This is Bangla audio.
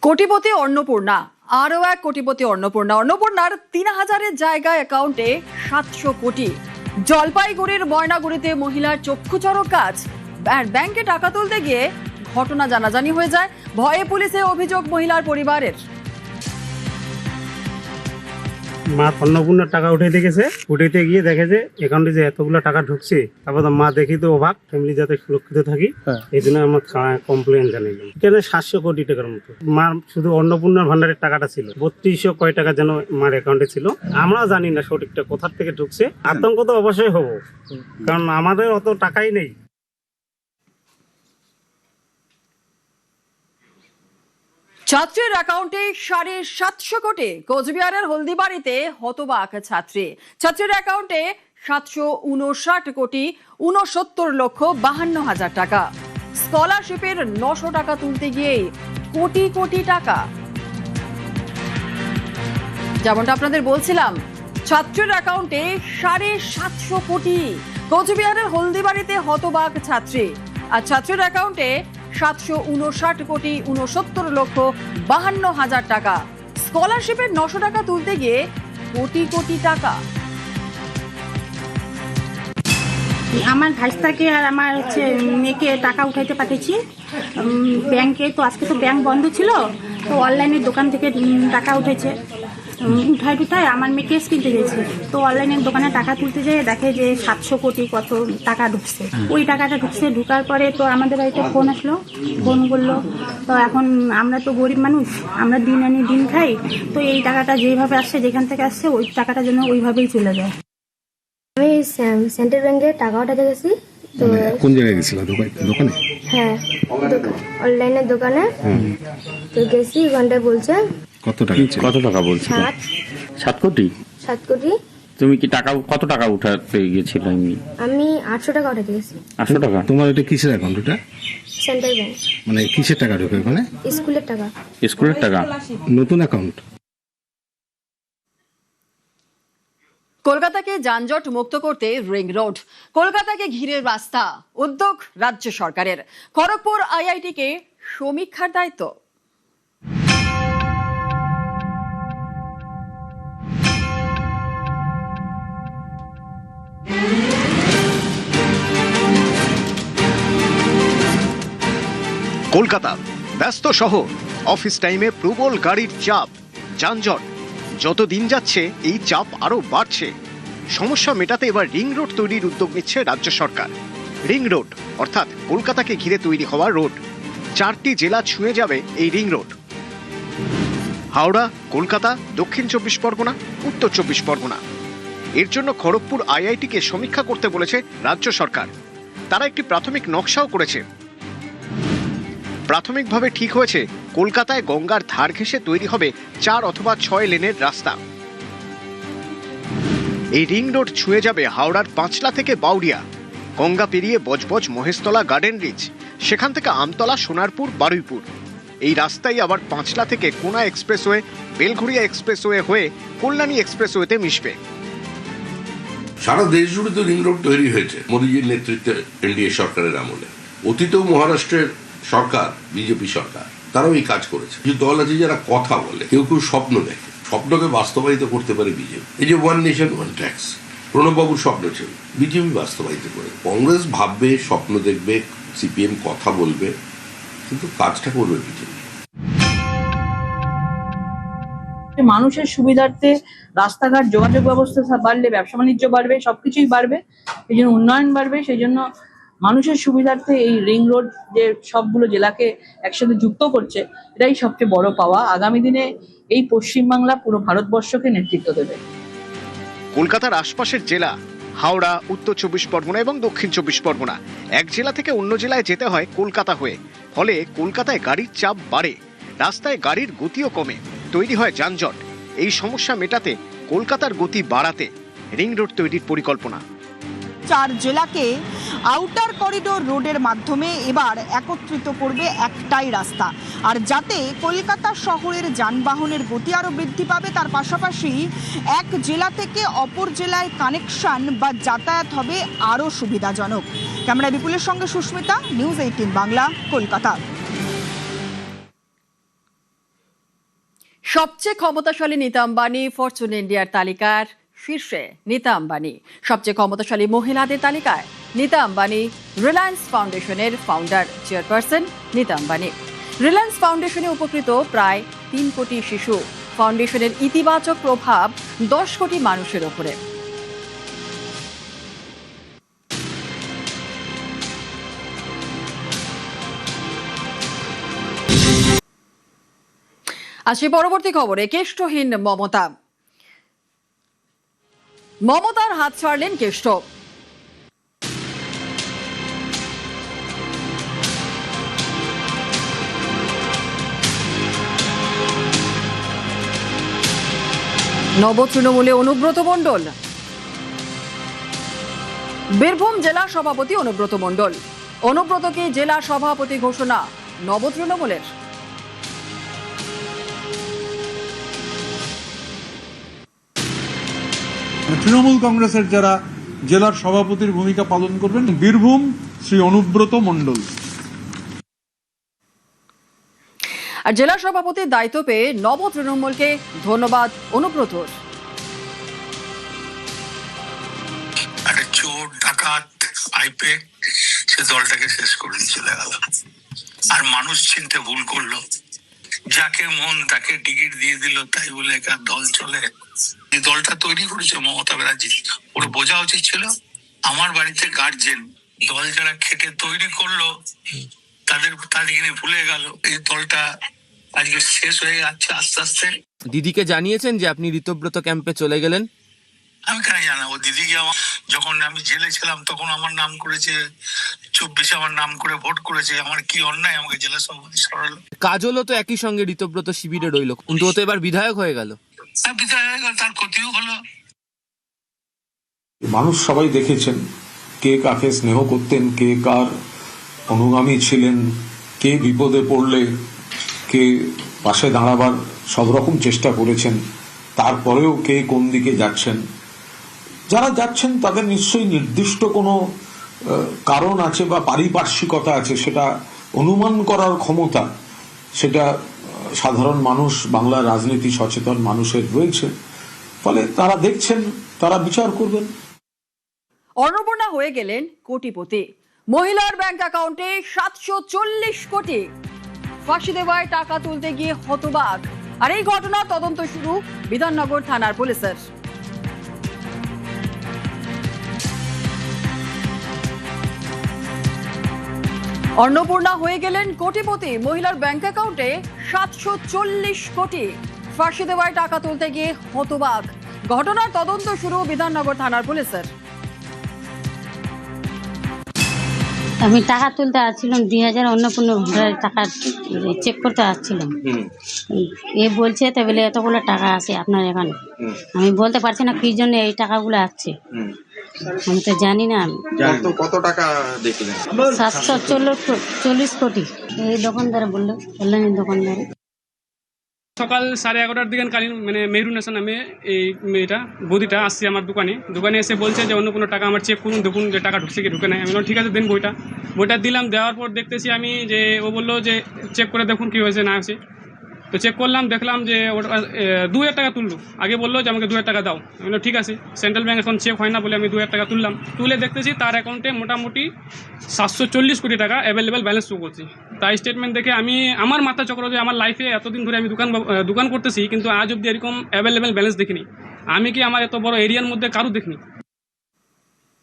কোটিপতি অন্নপূর্ণা, আরও এক কোটিপতি অন্নপূর্ণা। অন্নপূর্ণার ৩,০০০-এর জায়গায় অ্যাকাউন্টে ৭০০ কোটি। জলপাইগুড়ির ময়নাগুড়িতে মহিলার চক্ষুচরক কাজ। ব্যাংকে টাকা তুলতে গিয়ে ঘটনা জানাজানি হয়ে যায়। ভয়ে পুলিশে অভিযোগ মহিলার পরিবারের। মা অন্নপূর্ণার টাকা উঠাইতে গেছে, উঠাইতে গিয়ে দেখে যে অ্যাকাউন্টে যে এতগুলো টাকা ঢুকছে। তারপর মা দেখি তো অবাক, ফ্যামিলি যাতে সুরক্ষিত থাকি এই জন্য আমার কমপ্লেন জানাইলাম। এখানে ৭০০ কোটি টাকার মতো মার শুধু অন্নপূর্ণার ভান্ডারের টাকাটা ছিল। ৩২০০ কয় টাকা যেন মার অ্যাকাউন্টে ছিল। আমরাও জানি না সঠিকটা কোথার থেকে ঢুকছে। আতঙ্ক তো অবশ্যই হবো, কারণ আমাদের অত টাকাই নেই। ছাত্রীর অ্যাকাউন্টে ৭৫০ কোটি। কোচবিহারের হলদিবাড়িতে হতবাক ছাত্রী। ছাত্রীর অ্যাকাউন্টে ৭৫৯ কোটি ৬৯ লক্ষ ৫২ হাজার টাকা। স্কলারশিপের ৯০০ টাকা তুলতে গিয়ে কোটি কোটি টাকা। যেমনটা আপনাদের বলছিলাম, ছাত্রীর অ্যাকাউন্টে ৭৫০ কোটি। কোচবিহারের হলদিবাড়িতে হতবাক ছাত্রী। আর ছাত্রীর অ্যাকাউন্টে ৭৫৯ কোটি ৬৯ লক্ষ ৫২ হাজার টাকা। স্কলারশিপের ৯০০ টাকা তুলতে গিয়ে কোটি কোটি টাকা। আমার ভাইস্তাকে আর আমার মেয়েকে টাকা উঠাইতে পাঠিয়েছি ব্যাংকে। তো আজকে তো ব্যাংক বন্ধ ছিল, তো অনলাইনের দোকান থেকে টাকা উঠেছে। উঠায় আমার মেয়ে কেস কিনতে গেছে, তো অনলাইনের দোকানে টাকা তুলতে যেয়ে দেখে যে ৭০০ কোটি কত টাকা ঢুকছে। ওই টাকাটা ঢুকছে, ঢুকার পরে তো আমাদের বাড়িতে ফোন আসলো, ফোন করলো। তো এখন আমরা তো গরিব মানুষ, আমরা দিন আনি দিন খাই, তো এই টাকাটা যেভাবে আসছে, যেখান থেকে আসছে ওই টাকাটা যেন ওইভাবেই চলে যায়। আমি সেন্ট্রাল ব্যাংকে টাকা উঠাতে গেছি। তো কোন জায়গায় গেছিল? দোকানে? হ্যাঁ, অনলাইনের দোকানে। তো গেছি, ওখানটায় বলছে কত টাকা বলছে? 7 কোটি। 7 কোটি। তুমি কি টাকা কত টাকা উঠাতে গিয়েছিলে? আমি 800 টাকা উঠাতে গেছি। 800 টাকা? তোমার এটা কিসের অ্যাকাউন্ট? এটা সেন্ট্রাল ব্যাংক। মানে কিসের টাকা ঢোকে ওখানে? স্কুলের টাকা। স্কুলের টাকা? নতুন অ্যাকাউন্ট? কলকাতাকে যানজট মুক্ত করতে রিং রোড, কলকাতাকে ঘিরে রাস্তা, উদ্যোগ রাজ্য সরকারের। খড়গপুর আইআইটিকে সমীক্ষার দায়িত্ব। কলকাতা ব্যস্ত শহর, অফিস টাইমে প্রবল গাড়ির চাপ, যানজট। যত দিন যাচ্ছে এই চাপ আরো বাড়ছে। সমস্যা মেটাতে এবার রিং রোড তৈরির উদ্যোগ নিচ্ছে রাজ্য সরকার। রিং রোড অর্থাৎ কলকাতাকে ঘিরে তৈরি হওয়া রোড। 4টি জেলা ছুঁয়ে যাবে এই রিং রোড। হাওড়া, কলকাতা, দক্ষিণ 24 পরগনা, উত্তর 24 পরগনা। এর জন্য খড়গপুর আইআইটিকে সমীক্ষা করতে বলেছে রাজ্য সরকার। তারা একটি প্রাথমিক নকশাও করেছে। প্রাথমিকভাবে ঠিক হয়েছে কলকাতায় গঙ্গার ধার ঘেঁষে তৈরি হবে 4 অথবা 6 লেনের রাস্তা। এই রিং রোড ছুঁয়ে যাবে হাওড়ার পাঁচলা থেকে বাউরিয়া, গঙ্গা পেরিয়ে বজবজ, মহেশতলা, গার্ডেন রিচ, সেখান থেকে আমতলা, সোনারপুর, বারুইপুর। এই রাস্তাই আবার পাঁচলা থেকে কোনা এক্সপ্রেসওয়ে, বেলঘরিয়া এক্সপ্রেসওয়ে হয়ে কল্যাণী এক্সপ্রেসওয়েতে মিশবে। সারা দেশ জুড়ে তো রিং রোড তৈরি হয়েছে মোদীজির নেতৃত্বে এনডিএ সরকারের আমলে। অতীতেও মহারাষ্ট্রের সরকার, বিজেপি সরকার, তারাও এই কাজ করেছে। কিছু দল আছে যারা কথা বলে, কেউ কেউ স্বপ্ন দেখে, স্বপ্নকে বাস্তবায়িত করতে পারে বিজেপি। এই যে 1 নেশন 1 ট্যাক্স প্রণববাবুর স্বপ্ন ছিল, বিজেপি বাস্তবায়িত করে। কংগ্রেস ভাববে, স্বপ্ন দেখবে, সিপিএম কথা বলবে, কিন্তু কাজটা করবে বিজেপি। মানুষের সুবিধার্থে রাস্তাঘাট, যোগাযোগ ব্যবস্থা বাড়লে ব্যবসা বাণিজ্য বাড়বে, সবকিছুই বাড়বে, এই জন্য উন্নয়ন বাড়বে। সেই জন্য মানুষের সুবিধার্থে এই রিং রোড যে সবগুলো জেলাকে একসাথে যুক্ত করছে, এটাই সবচেয়ে বড় পাওয়া। আগামী দিনে এই পশ্চিমবাংলা পুরো ভারতবর্ষকে নেতৃত্ব দেবে। কলকাতার আশপাশের জেলা হাওড়া, উত্তর 24 পরগনা এবং দক্ষিণ 24 পরগনা, এক জেলা থেকে অন্য জেলায় যেতে হয় কলকাতা হয়ে। ফলে কলকাতায় গাড়ির চাপ বাড়ে, রাস্তায় গাড়ির গতিও কমে, তৈরি হয় যানজট। এই সমস্যা মেটাতে, কলকাতার গতি বাড়াতে রিং রোড তৈরির পরিকল্পনা। 4 জেলাকে আউটার করিডোর রোডের মাধ্যমে এবার একত্রিত করবে একটাই রাস্তা। আর যাতে কলকাতা শহরের যানবাহনের গতি আরও বৃদ্ধি পাবে, তার পাশাপাশি এক জেলা থেকে অপর জেলায় কানেকশন বা যাতায়াত হবে আরও সুবিধাজনক। ক্যামেরা বিপুলের সঙ্গে সুস্মিতা, নিউজ 18 বাংলা, কলকাতা। সবচেয়ে ক্ষমতাশালী নীতা আম্বানি ফরচুন ইন্ডিয়ার তালিকার শীর্ষে নীতা আম্বানি। সবচেয়ে ক্ষমতাশালী মহিলাদের তালিকায় নীতা আম্বানি। রিলায়েন্স ফাউন্ডেশনের ফাউন্ডার চেয়ারপারসন নীতা আম্বানি। রিলায়েন্স ফাউন্ডেশনে উপকৃত প্রায় 3 কোটি শিশু। ফাউন্ডেশনের ইতিবাচক প্রভাব 10 কোটি মানুষের ওপরে। আসি পরবর্তী খবরে। কেষ্টহীন মমতা। মমতার হাত ছাড়লেন কেষ্ট। নব তৃণমূলে অনুব্রত মণ্ডল। বীরভূম জেলা সভাপতি অনুব্রত মণ্ডল। অনুব্রতকে জেলা সভাপতি ঘোষণা নব তৃণমূলের। তৃণমূল কংগ্রেসের যারা জেলার সভাপতির ভূমিকা পালন করবেন, বীরভূম শ্রী অনুব্রত মণ্ডল। আর জেলা সভাপতির দায়িত্ব পেয়ে নব তৃণমূলকে ধন্যবাদ অনুব্রতর। একটা চোর ডাকাত আইপেক সে দলটাকে শেষ করে চলে গেল, আর মানুষ চিনতে ভুল করলো। যাকে মন তাকে টিকিট দিয়ে দিল, তাই বলে একটা দল চলে। এই দলটা তৈরি করেছে মমতা ব্যানার্জি। ওর বোঝা উচিত ছিল আমার বাড়িতে গার্জেন, দল যারা খেটে তৈরি করলো তাদেরকে ভুলে গেল। এই দলটা আজকে শেষ হয়ে যাচ্ছে আস্তে আস্তে। দিদিকে জানিয়েছেন যে আপনি ঋতব্রত ক্যাম্পে চলে গেলেন? আমি কেন জানাবো? দিদিকে যখন আমি জেলে ছিলাম তখন আমার নাম করেছে, 24 আমার নাম করে ভোট করেছে। আমার কি অন্যায় আমাকে জেলা সভাপতি সরালো? কাজলও তো একই সঙ্গে ঋতব্রত শিবিরে রইল, কিন্তু ও তো এবার বিধায়ক হয়ে গেল। বিধায়ক হয়ে গেল, তার ক্ষতিও হলো। মানুষ সবাই দেখেছেন কে কাকে স্নেহ করতেন, কে কার অনুগামী ছিলেন, কে বিপদে পড়লে কে পাশে দাঁড়াবার সব রকম চেষ্টা করেছেন। তারপরেও কে কোন দিকে যাচ্ছেন, যারা যাচ্ছেন তাদের নিশ্চয়ই নির্দিষ্ট কোনো কারণ আছে বা পারিপার্শ্বিকতা আছে, সেটা অনুমান করার ক্ষমতা সেটা সাধারণ মানুষ, বাংলার রাজনীতি সচেতন মানুষের রয়েছে। ফলে তারা দেখছেন, তারা বিচার করবেন। অন্নপূর্ণা হয়ে গেলেন কোটিপতি। মহিলার ব্যাংক অ্যাকাউন্টে 740 কোটি। ফাঁসি দেওয়ায় টাকা তুলতে গিয়ে হতবাক। আর এই ঘটনার তদন্ত শুরু বিধাননগর থানার পুলিশের। অন্নপূর্ণা হয়ে গেলেন কোটিপতি। মহিলার ব্যাংক অ্যাকাউন্টে 740 কোটি। ফাঁসি দেওয়ায় টাকা তুলতে গিয়ে হতবাক। ঘটনার তদন্ত শুরু বিধাননগর থানার পুলিশের। আমি টাকা তুলতে আসছিলাম 2000 অন্নপূর্ণা ভান্ডারের টাকা চেক করতে আসছিলাম। এ বলছে তো বলে এতগুলো টাকা আছে আপনার এখানে। আমি বলতে পারছি না কি জন্য এই টাকাগুলো আসছে, আমি তো জানি না। আমি কত টাকা দেখলেন? 740 কোটি। এই দোকানদার বললো, কল্যাণীর দোকানদার। সকাল 11:30 দিকে মেহরুন্নেসা নামে এই মেয়েটা বৌদিটা আসছে আমার দোকানে এসে বলছে যে অন্য কোনো টাকা আমার চেক করুন, দেখুন যে টাকা ঢুকছে কি ঢুকে নাই। আমি বললাম ঠিক আছে দেন বইটা দিলাম। দেওয়ার পর দেখতেছি আমি যে ও বললো যে চেক করে দেখুন কি হয়েছে না হয়েছে। তো চেক করলাম, দেখলাম যে ওটা 2000 টাকা তুললো। আগে বললো যে আমাকে 2000 টাকা দাও। আমি বললাম ঠিক আছে, সেন্ট্রাল ব্যাংক এখন চেক হয় না বলে আমি 2000 টাকা তুললাম। তুলে দেখতেছি তার অ্যাকাউন্টে মোটামুটি 740 কোটি টাকা অ্যাভেলেবেল ব্যালেন্স শো করছি। তাই স্টেটমেন্ট দেখে আমার মাথা চক্র যে আমার লাইফে এতদিন ধরে আমি দোকান করতেছি, কিন্তু আজ অব্দি এরকম অ্যাভেলেবেল ব্যালেন্স দেখিনি। আমি কি আমার এত বড় এরিয়ার মধ্যে কারো দেখিনি।